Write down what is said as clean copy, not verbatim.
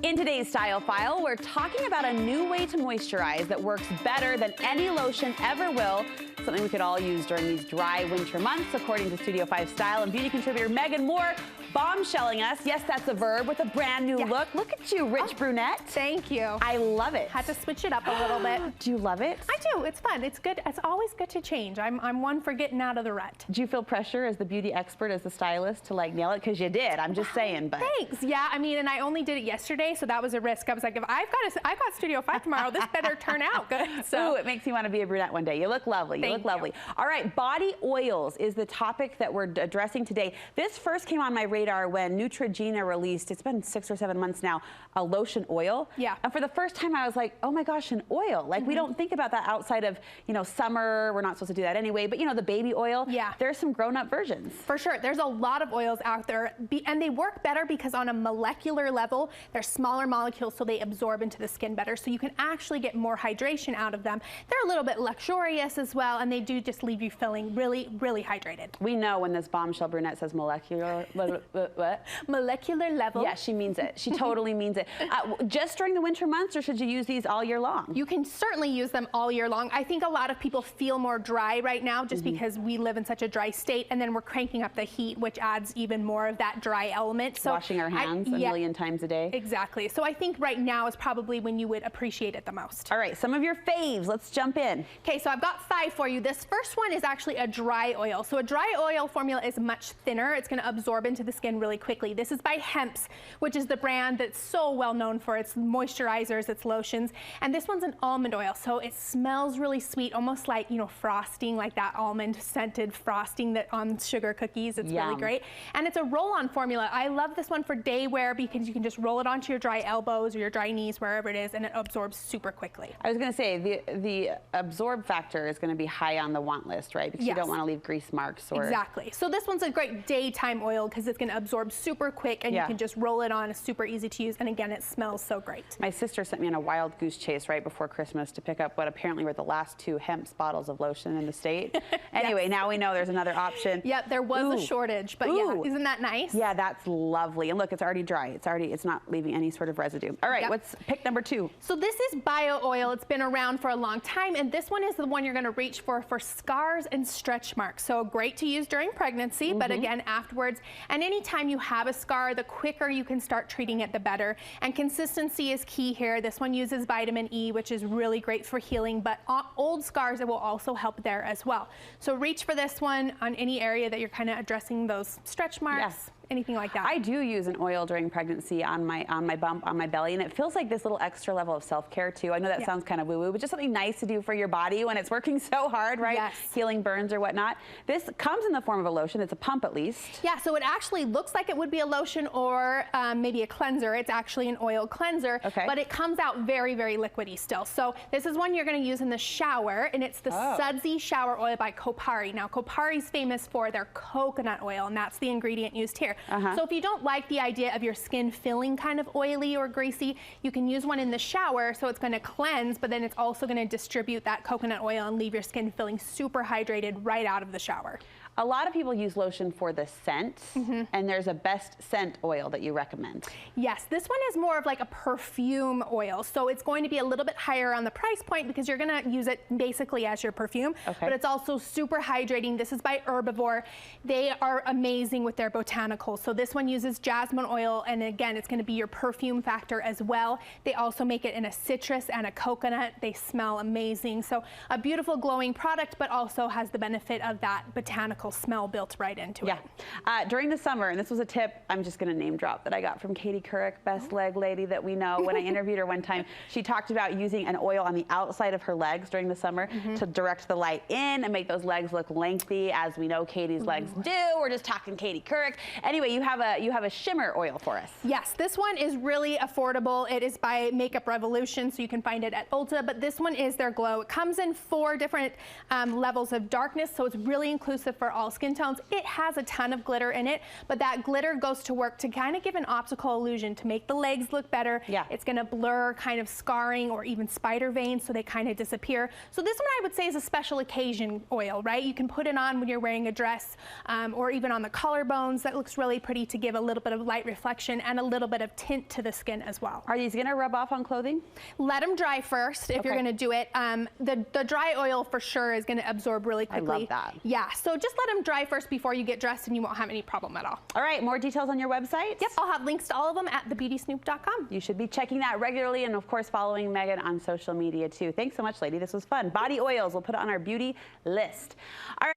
In today's Style File, we're talking about a new way to moisturize that works better than any lotion ever will. Something we could all use during these dry winter months, according to Studio 5 style and beauty contributor Megan Moore, bombshelling us. Yes, that's a verb, with a brand new look. Look at you, rich brunette. Thank you. I love it. Had to switch it up a little bit. Do you love it? I do. It's fun. It's good. It's always good to change. I'm one for getting out of the rut. Do you feel pressure as the beauty expert, as the stylist, to like nail it? Because you did. I'm just saying. But thanks. Yeah. I mean, and I only did it yesterday, so that was a risk. I was like, if I've got Studio 5 tomorrow, this better turn out good. So ooh, it makes me want to be a brunette one day. You look lovely. You look lovely. All right, body oils is the topic that we're addressing today. This first came on my radar when Neutrogena released, it's been 6 or 7 months now, a lotion oil. Yeah. And for the first time I was like, oh my gosh, an oil. Like we don't think about that outside of, you know, summer. We're not supposed to do that anyway, but you know, the baby oil. Yeah. There's some grown-up versions. For sure. There's a lot of oils out there, and they work better because on a molecular level, they're smaller molecules, so they absorb into the skin better. So you can actually get more hydration out of them. They're a little bit luxurious as well, and they do just leave you feeling really, really hydrated. We know when this bombshell brunette says molecular, what? Molecular level. Yeah, she means it. She totally means it. Just during the winter months, or should you use these all year long? You can certainly use them all year long. I think a lot of people feel more dry right now just because we live in such a dry state, and then we're cranking up the heat, which adds even more of that dry element. So washing our hands a million times a day. Exactly. So I think right now is probably when you would appreciate it the most. All right, some of your faves. Let's jump in. Okay, so I've got 5 for you. This first one is actually a dry oil. So a dry oil formula is much thinner. It's going to absorb into the skin really quickly. This is by Hemps, which is the brand that's so well known for its moisturizers, its lotions. And this one's an almond oil, so it smells really sweet, almost like, you know, frosting, like that almond scented frosting that on sugar cookies. It's really great. And it's a roll-on formula. I love this one for day wear because you can just roll it onto your dry elbows or your dry knees, wherever it is, and it absorbs super quickly. I was going to say the absorb factor is going to be high on the want list, right? Because you don't want to leave grease marks. Or exactly. So this one's a great daytime oil because it's going to absorb super quick, and you can just roll it on. It's super easy to use, and again, it smells so great. My sister sent me on a wild goose chase right before Christmas to pick up what apparently were the last 2 Hemps bottles of lotion in the state. Anyway, now we know there's another option. Yep, there was a shortage, but yeah, isn't that nice? Yeah, that's lovely. And look, it's already dry. It's not leaving any sort of residue. All right, what's pick number 2? So this is bio oil. It's been around for a long time, and this one is the one you're going to reach for scars and stretch marks. So great to use during pregnancy, but again, afterwards. And anytime you have a scar, the quicker you can start treating it, the better. And consistency is key here. This one uses vitamin E, which is really great for healing, but old scars, it will also help there as well. So reach for this one on any area that you're kind of addressing those stretch marks. Anything like that. I do use an oil during pregnancy on my bump, on my belly, and it feels like this little extra level of self-care too. I know that sounds kind of woo-woo, but just something nice to do for your body when it's working so hard, right? Yes. Healing burns or whatnot. This comes in the form of a lotion. It's a pump at least. Yeah, so it actually looks like it would be a lotion or maybe a cleanser. It's actually an oil cleanser, but it comes out very, very liquidy still. So this is one you're going to use in the shower, and it's the Sudsy Shower Oil by Kopari. Now, Kopari's famous for their coconut oil, and that's the ingredient used here. So if you don't like the idea of your skin feeling kind of oily or greasy, you can use one in the shower, so it's going to cleanse, but then it's also going to distribute that coconut oil and leave your skin feeling super hydrated right out of the shower. A lot of people use lotion for the scent, and there's a best scent oil that you recommend. Yes, this one is more of like a perfume oil, so it's going to be a little bit higher on the price point because you're going to use it basically as your perfume, but it's also super hydrating. This is by Herbivore. They are amazing with their botanicals. So this one uses jasmine oil, and again, it's going to be your perfume factor as well. They also make it in a citrus and a coconut. They smell amazing. So a beautiful glowing product, but also has the benefit of that botanical smell built right into it. During the summer, and this was a tip, I'm just going to name drop, that I got from Katie Couric, best leg lady that we know. When I interviewed her one time, she talked about using an oil on the outside of her legs during the summer to direct the light in and make those legs look lengthy, as we know Katie's legs do. We're just talking Katie Couric. Anyway, you have a shimmer oil for us. Yes, this one is really affordable. It is by Makeup Revolution, so you can find it at Ulta, but this one is their glow. It comes in 4 different levels of darkness, so it's really inclusive for for all skin tones. It has a ton of glitter in it, but that glitter goes to work to kind of give an optical illusion to make the legs look better. Yeah. It's going to blur kind of scarring or even spider veins so they kind of disappear. So this one I would say is a special occasion oil, right? You can put it on when you're wearing a dress or even on the collarbones. That looks really pretty to give a little bit of light reflection and a little bit of tint to the skin as well. Are these going to rub off on clothing? Let them dry first if you're going to do it. The dry oil for sure is going to absorb really quickly. I love that. Yeah, so just let them dry first before you get dressed and you won't have any problem at all. All right, more details on your website? Yep, I'll have links to all of them at thebeautysnoop.com. You should be checking that regularly and, of course, following Megan on social media, too. Thanks so much, lady. This was fun. Body oils, we'll put it on our beauty list. All right.